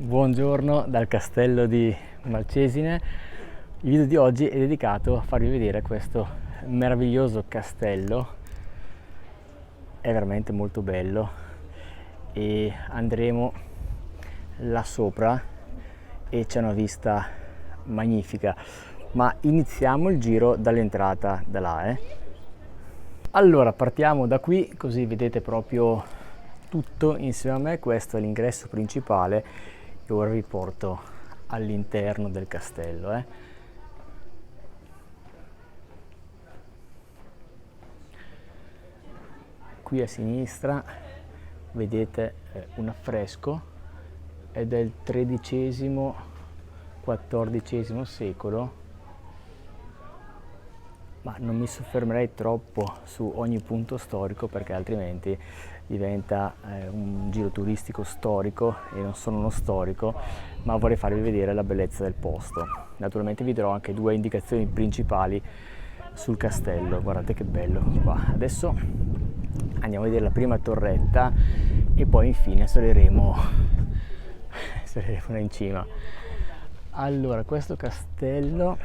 Buongiorno dal castello di Malcesine. Il video di oggi è dedicato a farvi vedere questo meraviglioso castello. È veramente molto bello e andremo là sopra e c'è una vista magnifica. Ma iniziamo il giro dall'entrata da là. Allora partiamo da qui, così vedete proprio tutto insieme a me. Questo è l'ingresso principale e ora vi porto all'interno del castello. Qui a sinistra vedete un affresco, è del XIII-XIV secolo, ma non mi soffermerei troppo su ogni punto storico perché altrimenti diventa un giro turistico storico e non sono uno storico, ma vorrei farvi vedere la bellezza del posto. Naturalmente vi darò anche due indicazioni principali sul castello. Guardate che bello qua. Adesso andiamo a vedere la prima torretta e poi infine saliremo là in cima. Allora, questo castello,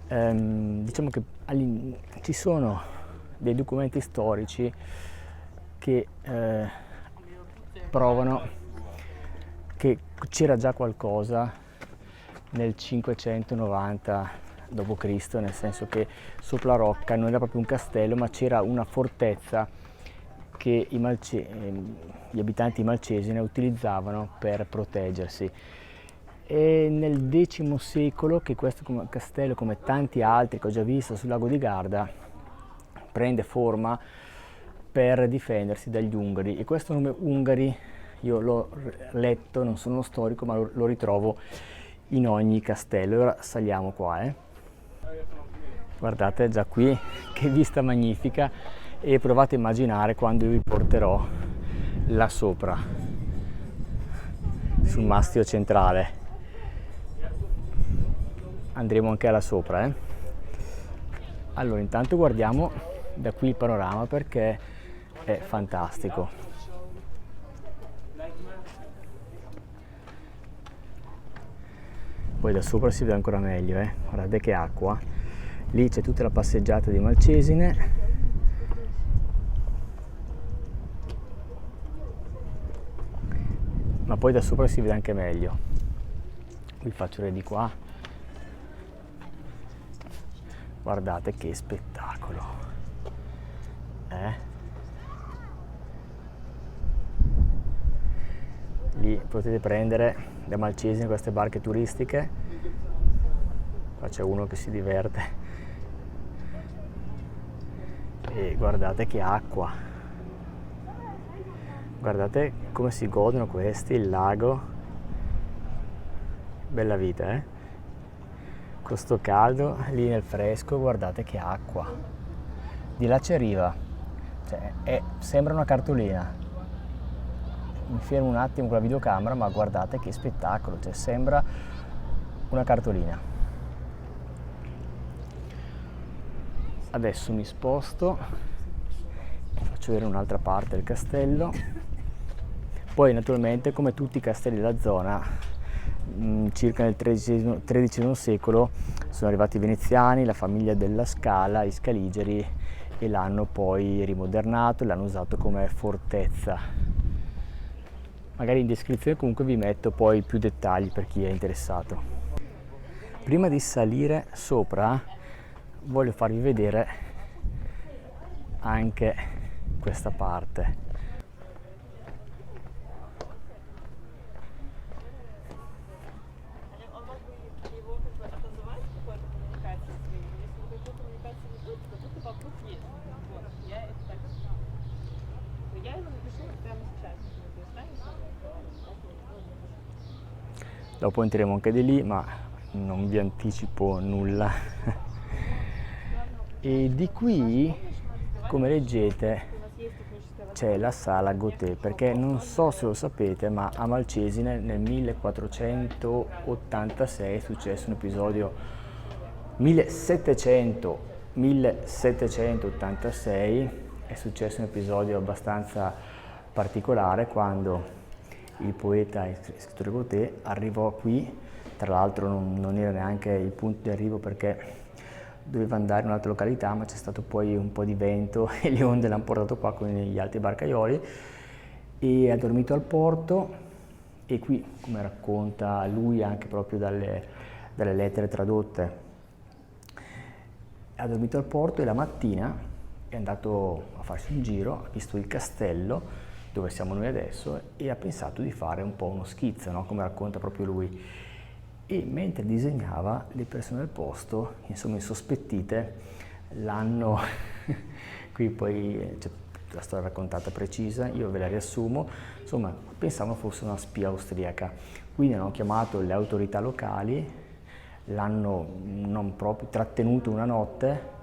diciamo che ci sono dei documenti storici che provano che c'era già qualcosa nel 590 d.C., nel senso che sopra la rocca non era proprio un castello, ma c'era una fortezza che gli abitanti di Malcesine utilizzavano per proteggersi. E nel X secolo che questo castello, come tanti altri che ho già visto sul lago di Garda, prende forma per difendersi dagli Ungari, e questo nome Ungari io l'ho letto, non sono uno storico, ma lo ritrovo in ogni castello. Ora saliamo qua. Guardate già qui che vista magnifica, e provate a immaginare quando io vi porterò là sopra sul mastio centrale. Andremo anche là sopra. Allora intanto guardiamo da qui il panorama perché è fantastico. Poi da sopra si vede ancora meglio. Guardate che acqua. Lì c'è tutta la passeggiata di Malcesine. Ma poi da sopra si vede anche meglio. Vi faccio vedere di qua. Guardate che spettacolo. Lì potete prendere da Malcesine queste barche turistiche. Qua c'è uno che si diverte. E guardate che acqua. Guardate come si godono questi, il lago. Bella vita, Con sto caldo, lì nel fresco, guardate che acqua. Di là c'è riva, cioè sembra una cartolina. Mi fermo un attimo con la videocamera, ma guardate che spettacolo, cioè sembra una cartolina. Adesso mi sposto, faccio vedere un'altra parte del castello. Poi naturalmente, come tutti i castelli della zona, circa nel XIII secolo sono arrivati i veneziani, la famiglia della Scala, i Scaligeri, e l'hanno poi rimodernato e l'hanno usato come fortezza. Magari in descrizione comunque vi metto poi più dettagli per chi è interessato. Prima di salire sopra voglio farvi vedere anche questa parte. Dopo entreremo anche di lì, ma non vi anticipo nulla. E di qui, come leggete, c'è la sala Gautier, perché non so se lo sapete, ma a Malcesine nel 1486 è successo un episodio, 1786 è successo un episodio abbastanza particolare, quando il poeta e scrittore Gautier, arrivò qui, tra l'altro non era neanche il punto di arrivo perché doveva andare in un'altra località, ma c'è stato poi un po' di vento e le onde l'hanno portato qua con gli altri barcaioli, e ha dormito al porto. E qui, come racconta lui anche proprio dalle lettere tradotte, ha dormito al porto e la mattina è andato a farsi un giro, ha visto il castello dove siamo noi adesso e ha pensato di fare un po' uno schizzo, no? Come racconta proprio lui. E mentre disegnava, le persone del posto, insomma insospettite, l'hanno qui poi c'è la storia raccontata precisa, io ve la riassumo, insomma pensavano fosse una spia austriaca, quindi hanno chiamato le autorità locali, l'hanno non proprio trattenuto una notte,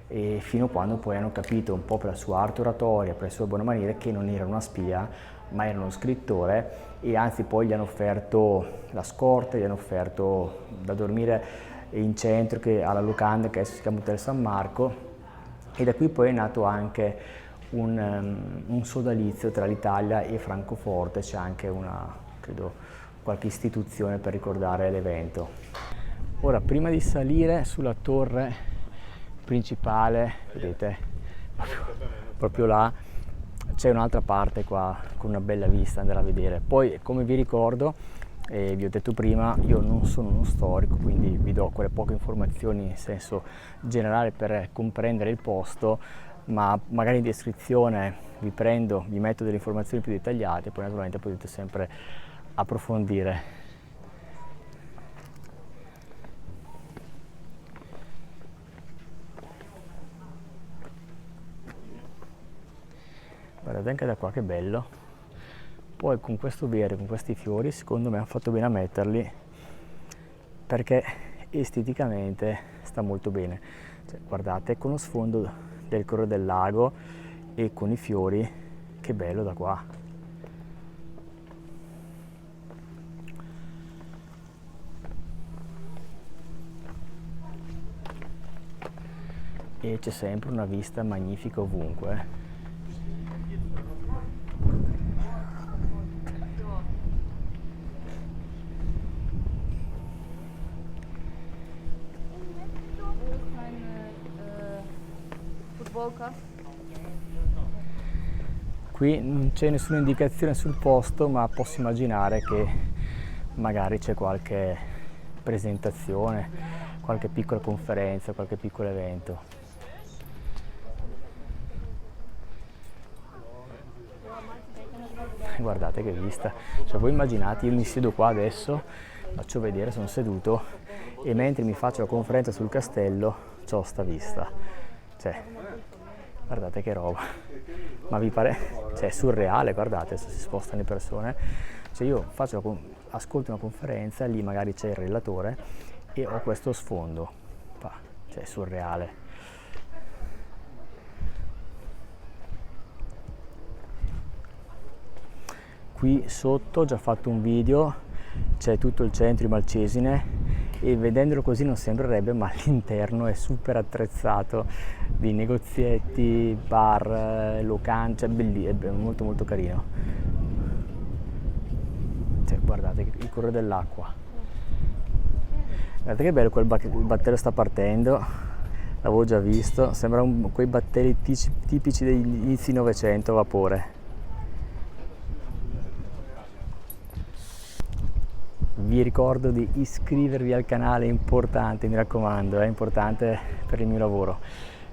e fino a quando poi hanno capito, un po' per la sua arte oratoria, per le sue buone maniere, che non era una spia ma era uno scrittore, e anzi poi gli hanno offerto la scorta, gli hanno offerto da dormire in centro alla locanda che adesso si chiama Hotel San Marco, e da qui poi è nato anche un sodalizio tra l'Italia e Francoforte, c'è anche credo, qualche istituzione per ricordare l'evento. Ora, prima di salire sulla torre principale, vedete, proprio là, c'è un'altra parte qua con una bella vista, andare a vedere. Poi, come vi ricordo, vi ho detto prima, io non sono uno storico, quindi vi do quelle poche informazioni in senso generale per comprendere il posto, ma magari in descrizione vi metto delle informazioni più dettagliate, poi naturalmente potete sempre approfondire. Guardate anche da qua che bello. Poi con questo verde, con questi fiori, secondo me hanno fatto bene a metterli perché esteticamente sta molto bene. Cioè, guardate, con lo sfondo del colore del lago e con i fiori, che bello da qua. E c'è sempre una vista magnifica ovunque. Qui non c'è nessuna indicazione sul posto, ma posso immaginare che magari c'è qualche presentazione, qualche piccola conferenza, qualche piccolo evento. Guardate che vista, cioè voi immaginate, io mi siedo qua adesso, faccio vedere, sono seduto e mentre mi faccio la conferenza sul castello c'ho sta vista, cioè guardate che roba, ma vi pare, cioè è surreale, guardate, adesso si spostano le persone, cioè io ascolto una conferenza, lì magari c'è il relatore e ho questo sfondo, cioè è surreale. Qui sotto ho già fatto un video, c'è tutto il centro di Malcesine e vedendolo così non sembrerebbe, ma all'interno è super attrezzato di negozietti, bar, locande, cioè è molto molto carino. Cioè, guardate il colore dell'acqua, guardate che bello, il battello sta partendo, l'avevo già visto, sembra quei battelli tipici degli inizi Novecento a vapore. Vi ricordo di iscrivervi al canale, è importante, mi raccomando, è importante per il mio lavoro,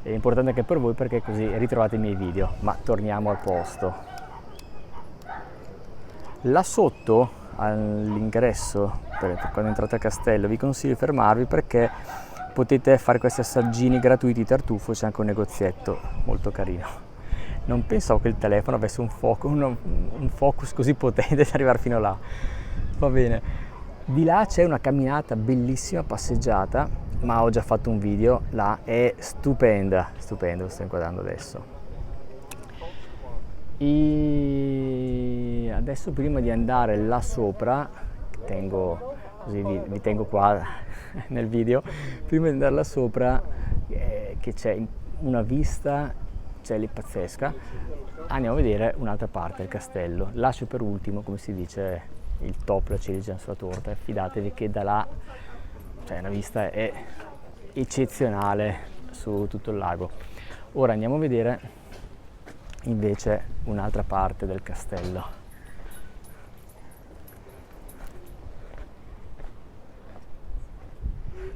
è importante anche per voi perché così ritrovate i miei video. Ma torniamo al posto. Là sotto, all'ingresso, per quando entrate al castello, vi consiglio di fermarvi perché potete fare questi assaggini gratuiti di tartufo, c'è anche un negozietto molto carino. Non pensavo che il telefono avesse un focus così potente da arrivare fino là. Va bene. Di là c'è una camminata bellissima, passeggiata, ma ho già fatto un video, là è stupenda, lo sto inquadrando adesso. E adesso prima di andare là sopra, così vi tengo qua nel video, prima di andare là sopra che c'è una vista uccelli pazzesca. Andiamo a vedere un'altra parte del castello. Lascio per ultimo, come si dice, il top, la ciliegina sulla torta. Fidatevi che da là, cioè, la vista è eccezionale su tutto il lago. Ora andiamo a vedere invece un'altra parte del castello.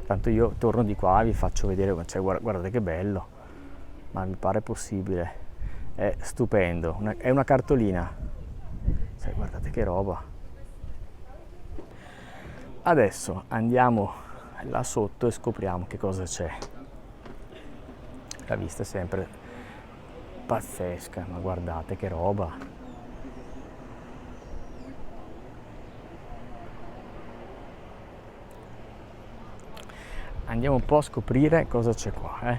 Tanto io torno di qua, vi faccio vedere, cioè, guardate che bello, ma mi pare possibile, è stupendo, è una cartolina, cioè, guardate che roba. Adesso andiamo là sotto e scopriamo che cosa c'è. La vista è sempre pazzesca, ma guardate che roba. Andiamo un po' a scoprire cosa c'è qua.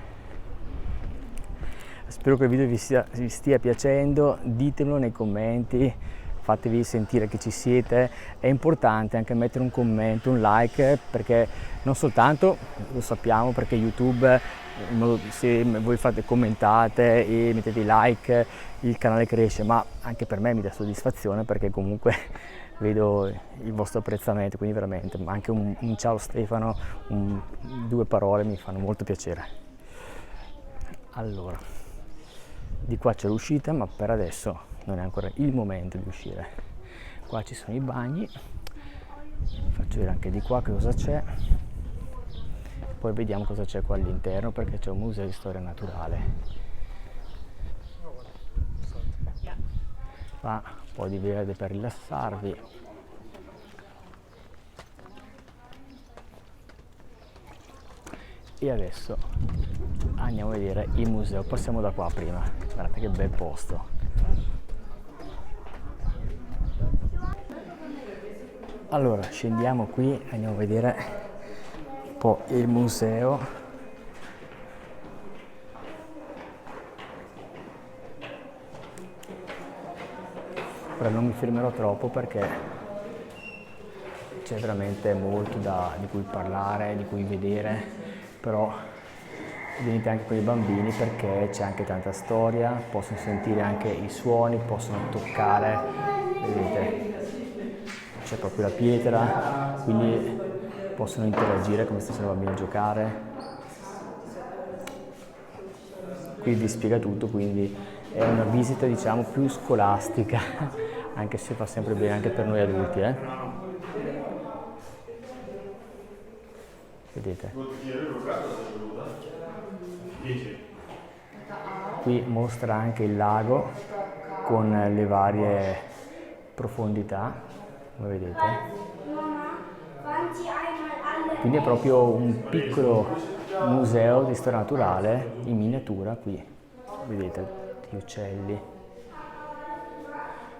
Spero che il video vi stia piacendo, ditemelo nei commenti, fatevi sentire che ci siete. È importante anche mettere un commento, un like, perché non soltanto, lo sappiamo, perché YouTube, se voi commentate e mettete i like, il canale cresce, ma anche per me mi dà soddisfazione, perché comunque vedo il vostro apprezzamento, quindi veramente anche un ciao Stefano, 2 parole mi fanno molto piacere. Allora, di qua c'è l'uscita, ma per adesso non è ancora il momento di uscire. Qua ci sono i bagni, faccio vedere anche di qua che cosa c'è, poi vediamo cosa c'è qua all'interno, perché c'è un museo di storia naturale. Qua un po' di verde per rilassarvi. E adesso andiamo a vedere il museo. Passiamo da qua prima. Guardate che bel posto. Allora scendiamo qui, andiamo a vedere un po' il museo. Ora non mi fermerò troppo perché c'è veramente molto di cui parlare, di cui vedere, però venite anche con i bambini perché c'è anche tanta storia, possono sentire anche i suoni, possono toccare, vedete, c'è proprio la pietra, quindi possono interagire come se fossero bambini a giocare. Qui vi spiega tutto, quindi è una visita diciamo più scolastica, anche se fa sempre bene anche per noi adulti. Vedete? Qui mostra anche il lago con le varie profondità, come vedete. Quindi è proprio un piccolo museo di storia naturale in miniatura qui. Vedete gli uccelli.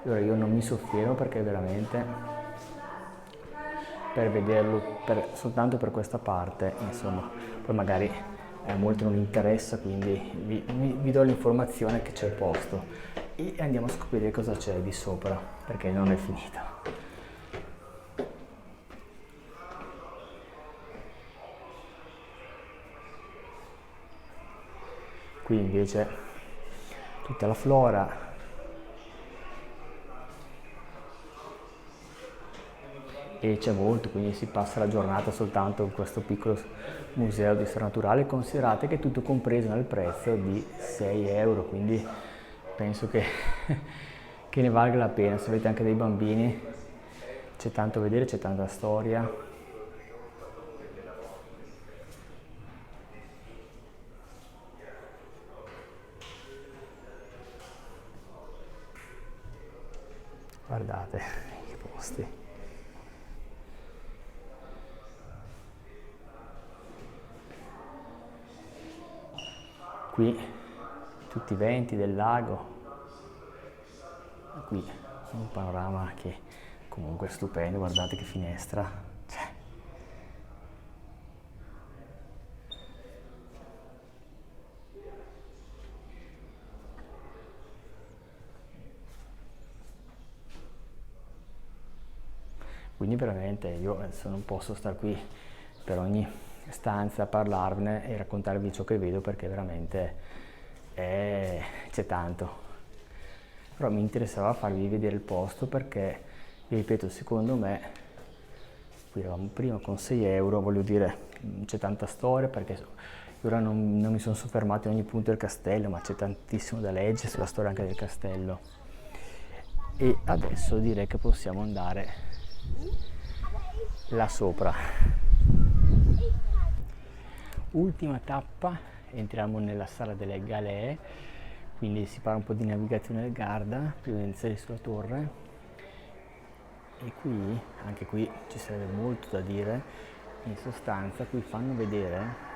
Allora io non mi soffermo perché veramente per vederlo soltanto per questa parte, insomma, poi magari a molti non interessa, quindi vi do l'informazione che c'è il posto e andiamo a scoprire cosa c'è di sopra, perché non è finita. Qui invece tutta la flora, e c'è molto, quindi si passa la giornata soltanto in questo piccolo museo di storia naturale. Considerate che è tutto compreso nel prezzo di 6 euro, quindi penso che ne valga la pena. Se avete anche dei bambini c'è tanto da vedere, c'è tanta storia. Guardate i posti. Qui tutti i venti del lago, qui un panorama che comunque è stupendo, guardate che finestra, quindi veramente io adesso non posso stare qui per ogni stanza a parlarvene e raccontarvi ciò che vedo, perché veramente c'è tanto. Però mi interessava farvi vedere il posto perché, vi ripeto, secondo me, qui eravamo prima con 6 euro, voglio dire, c'è tanta storia perché ora non mi sono soffermato in ogni punto del castello, ma c'è tantissimo da leggere sulla storia anche del castello. E adesso direi che possiamo andare là sopra. Ultima tappa, entriamo nella sala delle galee, quindi si parla un po' di navigazione del Garda prima di iniziare sulla torre. E qui, anche qui ci sarebbe molto da dire. In sostanza qui fanno vedere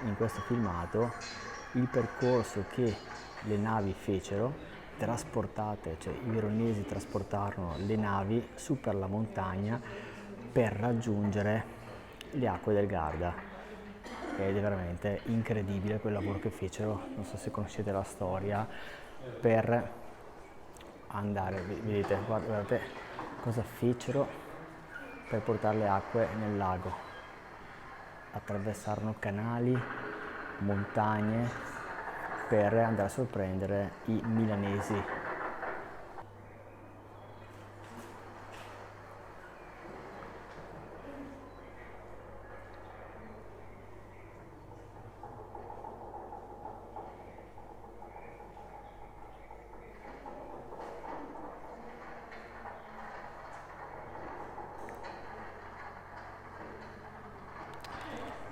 in questo filmato il percorso che le navi fecero, trasportate, cioè i veronesi trasportarono le navi su per la montagna per raggiungere le acque del Garda, ed è veramente incredibile quel lavoro che fecero. Non so se conoscete la storia, per andare, vedete, guardate cosa fecero per portare le acque nel lago. Attraversarono canali, montagne per andare a sorprendere i milanesi.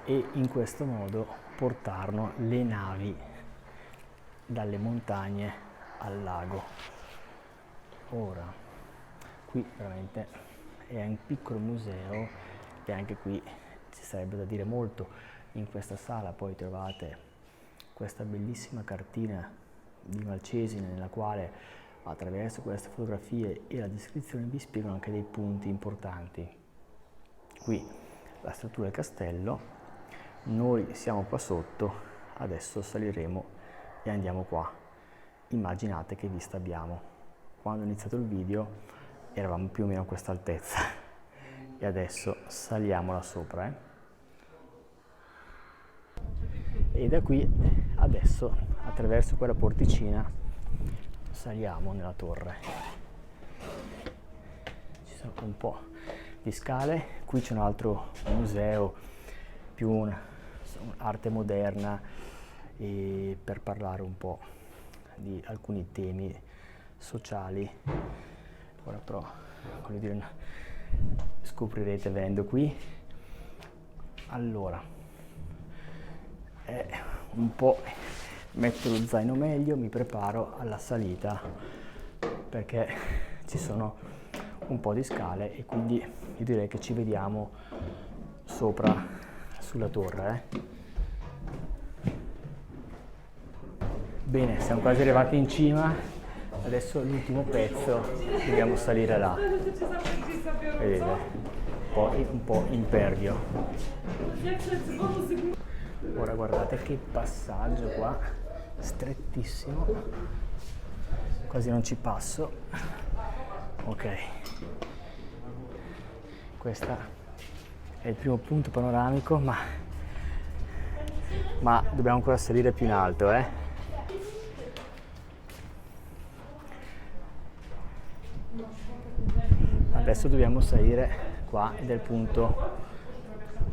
E in questo modo portarono le navi dalle montagne al lago. Ora, qui veramente è un piccolo museo e anche qui ci sarebbe da dire molto. In questa sala poi trovate questa bellissima cartina di Malcesine nella quale attraverso queste fotografie e la descrizione vi spiegano anche dei punti importanti. Qui la struttura del castello. Noi siamo qua sotto, adesso saliremo e andiamo qua. Immaginate che vista abbiamo. Quando ho iniziato il video eravamo più o meno a questa altezza e adesso saliamo là sopra. E da qui adesso, attraverso quella porticina, saliamo nella torre. Ci sono un po' di scale, qui c'è un altro museo, più arte moderna, e per parlare un po' di alcuni temi sociali. Ora però, voglio dire, scoprirete venendo qui. Allora, un po' metto lo zaino meglio, mi preparo alla salita perché ci sono un po' di scale e quindi io direi che ci vediamo sopra sulla torre. Bene, siamo quasi arrivati in cima, adesso l'ultimo pezzo, dobbiamo salire là, vedete, un po' impervio. Ora guardate che passaggio qua, strettissimo, quasi non ci passo. Ok, questo è il primo punto panoramico, ma dobbiamo ancora salire più in alto, Adesso dobbiamo salire qua ed è il punto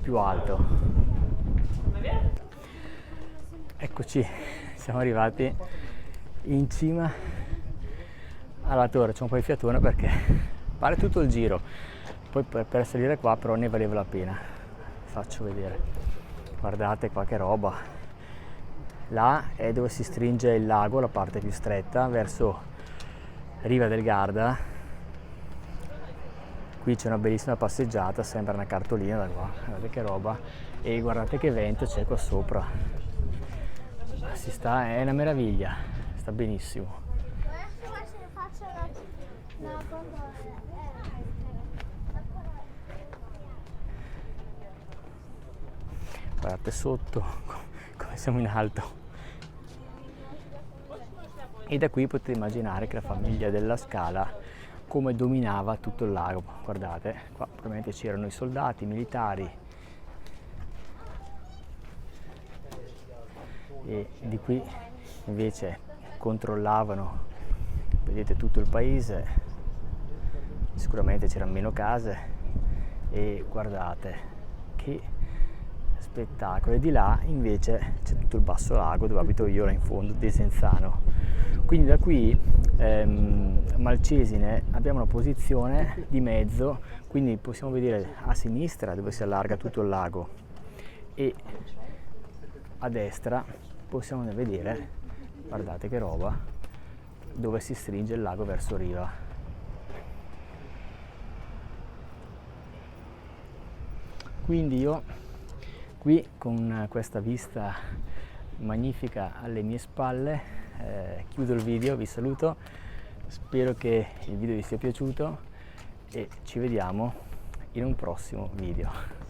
più alto. Eccoci, siamo arrivati in cima alla torre. C'è un po' di fiatone perché pare tutto il giro, poi per salire qua però ne valeva la pena. Faccio vedere, guardate qua che roba. Là è dove si stringe il lago, la parte più stretta verso Riva del Garda. Qui c'è una bellissima passeggiata, sembra una cartolina da qua, guardate che roba, e guardate che vento c'è qua sopra. Si sta, è una meraviglia, sta benissimo. Guardate sotto come siamo in alto. E da qui potete immaginare che la famiglia della Scala come dominava tutto il lago. Guardate, qua probabilmente c'erano i soldati, i militari, e di qui invece controllavano, vedete, tutto il paese, sicuramente c'erano meno case e guardate che spettacolo. E di là invece c'è tutto il basso lago dove abito io, là in fondo, Desenzano. Quindi da qui Malcesine abbiamo una posizione di mezzo, quindi possiamo vedere a sinistra dove si allarga tutto il lago e a destra possiamo vedere, guardate che roba, dove si stringe il lago verso riva. Quindi io qui con questa vista magnifica alle mie spalle chiudo il video, vi saluto, spero che il video vi sia piaciuto e ci vediamo in un prossimo video.